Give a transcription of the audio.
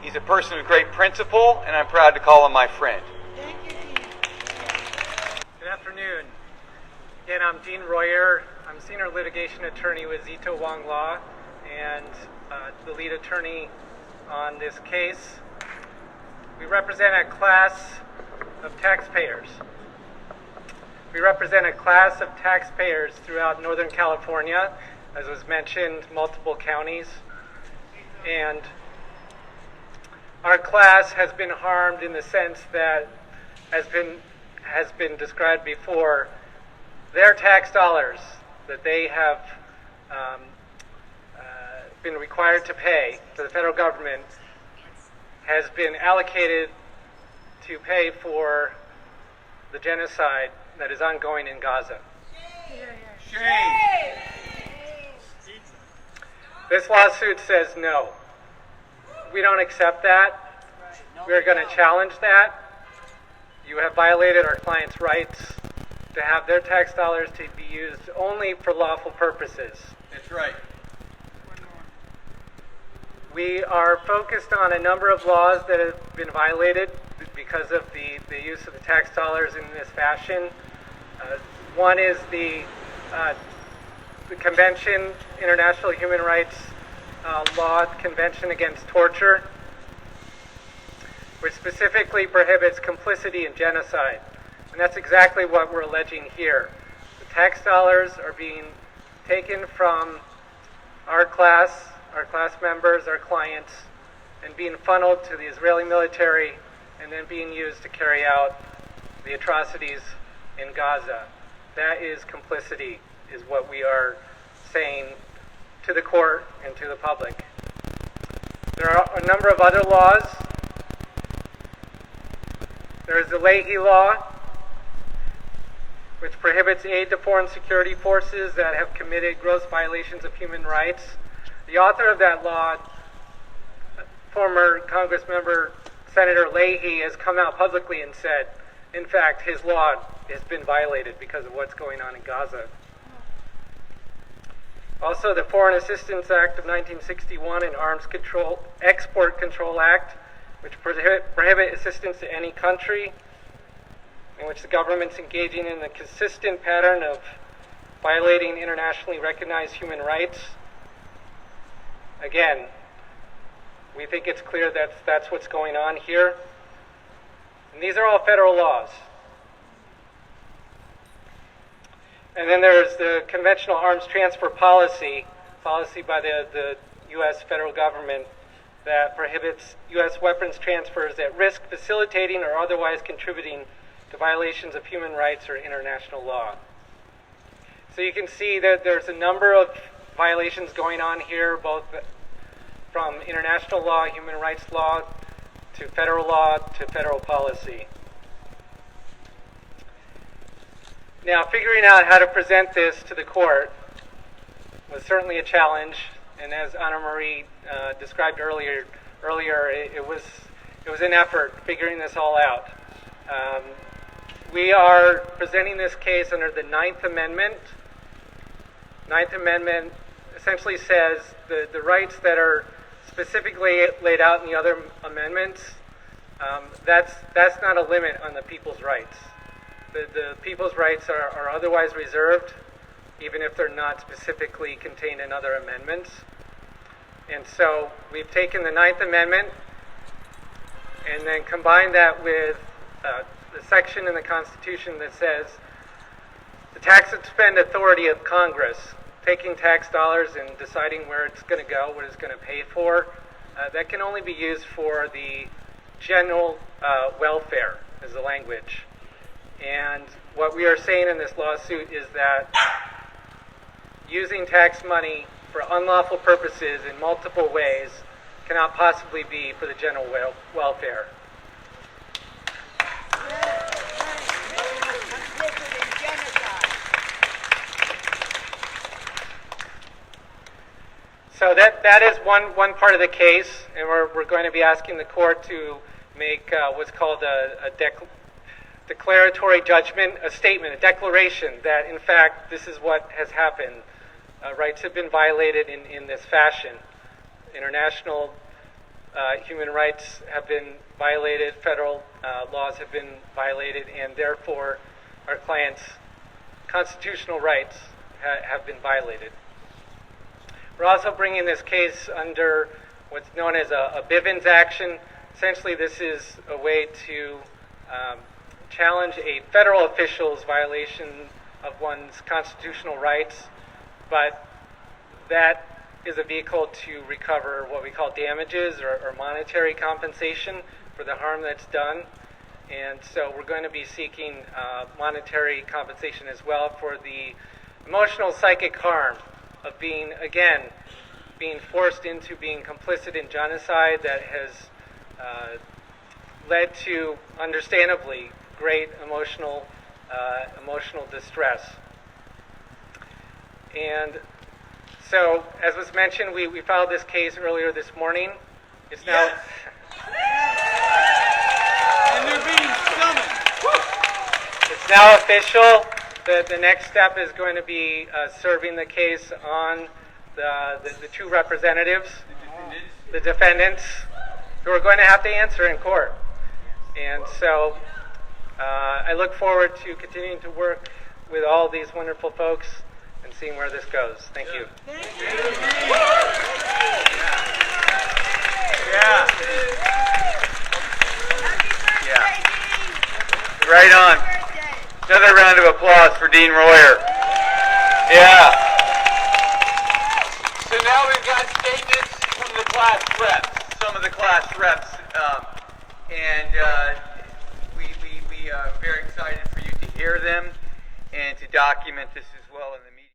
He's a person of great principle, and I'm proud to call him my friend. Thank you, Dean. Good afternoon. Again, I'm Dean Royer. I'm senior litigation attorney with Zito Wong Law and the lead attorney on this case. We represent a class of taxpayers. We represent a class of taxpayers throughout Northern California, as was mentioned, multiple counties. And our class has been harmed in the sense that has been described before. Their tax dollars that they have been required to pay to the federal government has been allocated to pay for the genocide that is ongoing in Gaza. Shame. This lawsuit says no. We don't accept that. We're going to challenge that. You have violated our clients' rights to have their tax dollars to be used only for lawful purposes. That's right. We are focused on a number of laws that have been violated because of the use of the tax dollars in this fashion. One is the Convention, International Human Rights Law Convention Against Torture, which specifically prohibits complicity in genocide. And that's exactly what we're alleging here. The tax dollars are being taken from our class members, our clients, and being funneled to the Israeli military and then being used to carry out the atrocities in Gaza. That is complicity, is what we are saying to the court and to the public. There are a number of other laws. There is the Leahy Law, which prohibits aid to foreign security forces that have committed gross violations of human rights. The author of that law, former Congressmember Senator Leahy, has come out publicly and said, in fact, his law has been violated because of what's going on in Gaza. Also, the Foreign Assistance Act of 1961 and Arms Export Control Act, which prohibit assistance to any country in which the government's engaging in a consistent pattern of violating internationally recognized human rights. Again, we think it's clear that that's what's going on here. And these are all federal laws. And then there's the conventional arms transfer policy by the U.S. federal government that prohibits U.S. weapons transfers that risk facilitating or otherwise contributing to violations of human rights or international law. So you can see that there's a number of violations going on here, both from international law, human rights law, to federal law, to federal policy. Now, figuring out how to present this to the court was certainly a challenge, and as Anna Marie described earlier, it was an effort figuring this all out. We are presenting this case under the Ninth Amendment. Ninth Amendment essentially says the rights that are specifically laid out in the other amendments, that's not a limit on the people's rights. The people's rights are otherwise reserved, even if they're not specifically contained in other amendments. And so we've taken the Ninth Amendment and then combined that with the section in the Constitution that says the tax and spend authority of Congress, taking tax dollars and deciding where it's going to go, what it's going to pay for, that can only be used for the general welfare, is the language. And what we are saying in this lawsuit is that using tax money for unlawful purposes in multiple ways cannot possibly be for the general welfare. So that is one part of the case, and we're going to be asking the court to make what's called a declaratory judgment, a statement, a declaration that, in fact, this is what has happened. Rights have been violated in this fashion. International human rights have been violated, federal laws have been violated, and therefore our clients' constitutional rights have been violated. We're also bringing this case under what's known as a Bivens action. Essentially, this is a way to challenge a federal official's violation of one's constitutional rights, but that is a vehicle to recover what we call damages or monetary compensation for the harm that's done. And so we're going to be seeking monetary compensation as well for the emotional psychic harm of being forced into being complicit in genocide that has led to, understandably, great emotional distress. And so, as was mentioned, we filed this case earlier this morning. It's now... Yes. And they're being summoned. It's now official. The next step is going to be serving the case on the two representatives, the defendants, who are going to have to answer in court. And so I look forward to continuing to work with all these wonderful folks and seeing where this goes. Thank you. Yeah. Right on. Another round of applause for Dean Royer. Yeah. So now we've got statements from the class reps, some of the class reps, and we are very excited for you to hear them and to document this as well in the